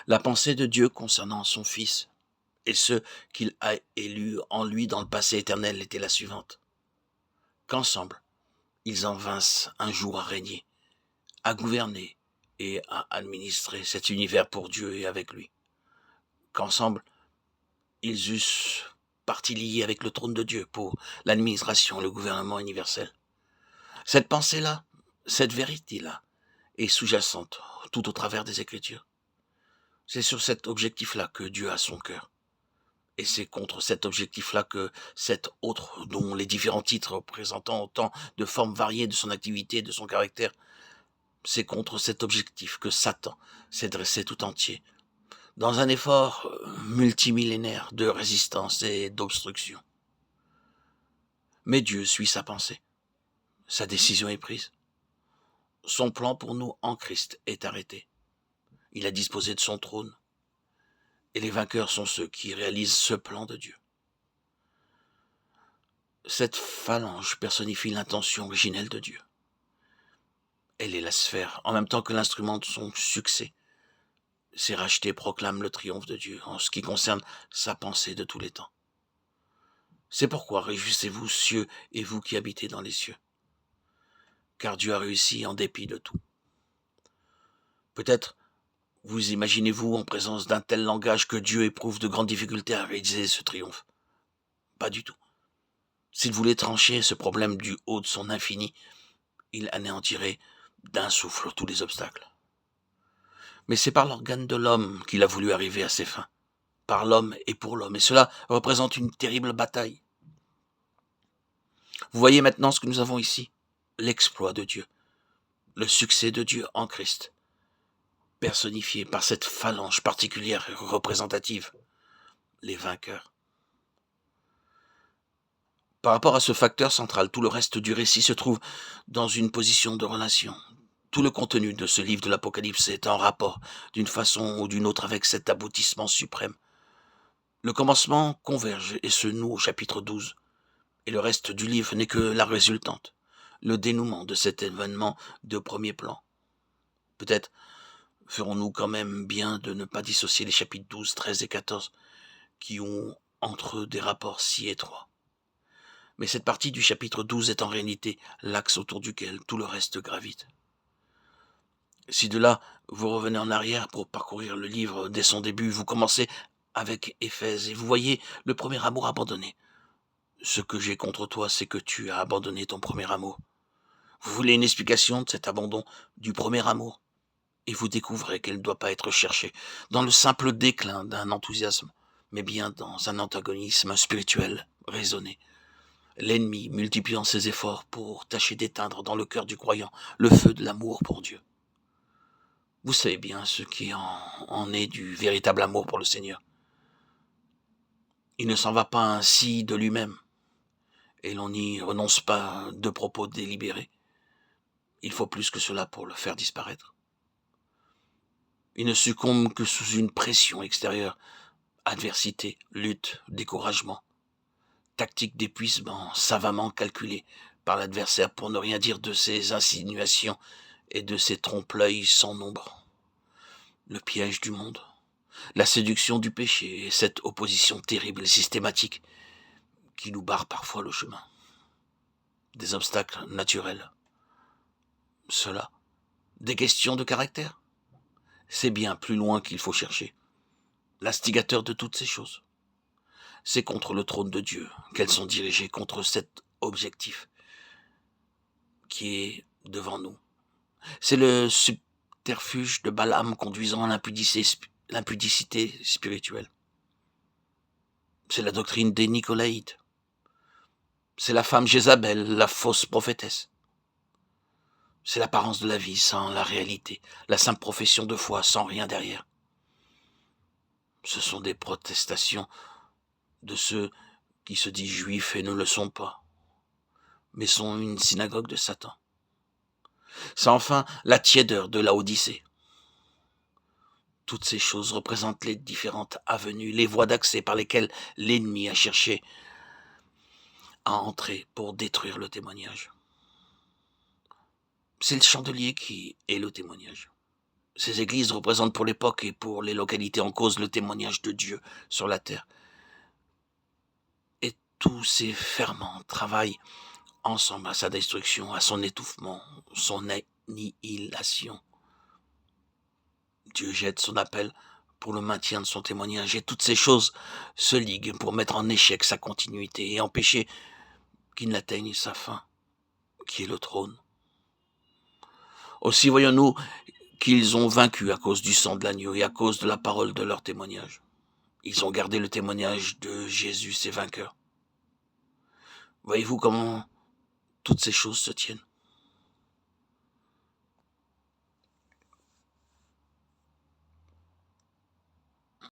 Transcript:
la pensée de Dieu concernant son Fils et ceux qu'il a élus en lui dans le passé éternel était la suivante: qu'ensemble, ils en vinssent un jour à régner, à gouverner et à administrer cet univers pour Dieu et avec lui. Qu'ensemble, ils eussent partie liée avec le trône de Dieu pour l'administration, le gouvernement universel. Cette pensée-là, cette vérité-là, est sous-jacente tout au travers des Écritures. C'est sur cet objectif-là que Dieu a son cœur. Et c'est contre cet objectif-là que cet autre, dont les différents titres représentant autant de formes variées de son activité et de son caractère, c'est contre cet objectif que Satan s'est dressé tout entier, dans un effort multimillénaire de résistance et d'obstruction. Mais Dieu suit sa pensée. Sa décision est prise. Son plan pour nous en Christ est arrêté. Il a disposé de son trône. Et les vainqueurs sont ceux qui réalisent ce plan de Dieu. Cette phalange personnifie l'intention originelle de Dieu. Elle est la sphère, en même temps que l'instrument de son succès. Ces rachetés proclament le triomphe de Dieu en ce qui concerne sa pensée de tous les temps. C'est pourquoi réjouissez-vous, cieux, et vous qui habitez dans les cieux. Car Dieu a réussi en dépit de tout. Peut-être vous imaginez-vous en présence d'un tel langage que Dieu éprouve de grandes difficultés à réaliser ce triomphe. Pas du tout. S'il voulait trancher ce problème du haut de son infini, il anéantirait d'un souffle tous les obstacles. Mais c'est par l'organe de l'homme qu'il a voulu arriver à ses fins. Par l'homme et pour l'homme. Et cela représente une terrible bataille. Vous voyez maintenant ce que nous avons ici, l'exploit de Dieu, le succès de Dieu en Christ, personnifié par cette phalange particulière et représentative, les vainqueurs. Par rapport à ce facteur central, tout le reste du récit se trouve dans une position de relation. Tout le contenu de ce livre de l'Apocalypse est en rapport, d'une façon ou d'une autre, avec cet aboutissement suprême. Le commencement converge et se noue au chapitre 12, et le reste du livre n'est que la résultante, le dénouement de cet événement de premier plan. Peut-être ferons-nous quand même bien de ne pas dissocier les chapitres 12, 13 et 14, qui ont entre eux des rapports si étroits. Mais cette partie du chapitre 12 est en réalité l'axe autour duquel tout le reste gravite. Si de là, vous revenez en arrière pour parcourir le livre dès son début, vous commencez avec Éphèse et vous voyez le premier amour abandonné. Ce que j'ai contre toi, c'est que tu as abandonné ton premier amour. Vous voulez une explication de cet abandon du premier amour, et vous découvrez qu'elle ne doit pas être cherchée dans le simple déclin d'un enthousiasme, mais bien dans un antagonisme spirituel raisonné. L'ennemi multipliant ses efforts pour tâcher d'éteindre dans le cœur du croyant le feu de l'amour pour Dieu. Vous savez bien ce qui en est du véritable amour pour le Seigneur. Il ne s'en va pas ainsi de lui-même, et l'on n'y renonce pas de propos délibérés. Il faut plus que cela pour le faire disparaître. Il ne succombe que sous une pression extérieure, adversité, lutte, découragement, tactique d'épuisement savamment calculée par l'adversaire pour ne rien dire de ses insinuations et de ses trompe-l'œil sans nombre. Le piège du monde, la séduction du péché et cette opposition terrible et systématique qui nous barre parfois le chemin. Des obstacles naturels. Cela, des questions de caractère. C'est bien plus loin qu'il faut chercher. L'instigateur de toutes ces choses. C'est contre le trône de Dieu qu'elles sont dirigées, contre cet objectif qui est devant nous. C'est le subterfuge de Balaam conduisant à l'impudicité spirituelle. C'est la doctrine des Nicolaïtes. C'est la femme Jézabel, la fausse prophétesse. C'est l'apparence de la vie sans la réalité, la simple profession de foi sans rien derrière. Ce sont des protestations de ceux qui se disent juifs et ne le sont pas, mais sont une synagogue de Satan. C'est enfin la tiédeur de la Odyssée. Toutes ces choses représentent les différentes avenues, les voies d'accès par lesquelles l'ennemi a cherché à entrer pour détruire le témoignage. C'est le chandelier qui est le témoignage. Ces églises représentent pour l'époque et pour les localités en cause le témoignage de Dieu sur la terre. Et tous ces ferments travaillent ensemble à sa destruction, à son étouffement, son annihilation. Dieu jette son appel pour le maintien de son témoignage, et toutes ces choses se liguent pour mettre en échec sa continuité et empêcher qu'il n'atteigne sa fin, qui est le trône. Aussi voyons-nous qu'ils ont vaincu à cause du sang de l'agneau et à cause de la parole de leur témoignage. Ils ont gardé le témoignage de Jésus, ses vainqueurs. Voyez-vous comment toutes ces choses se tiennent?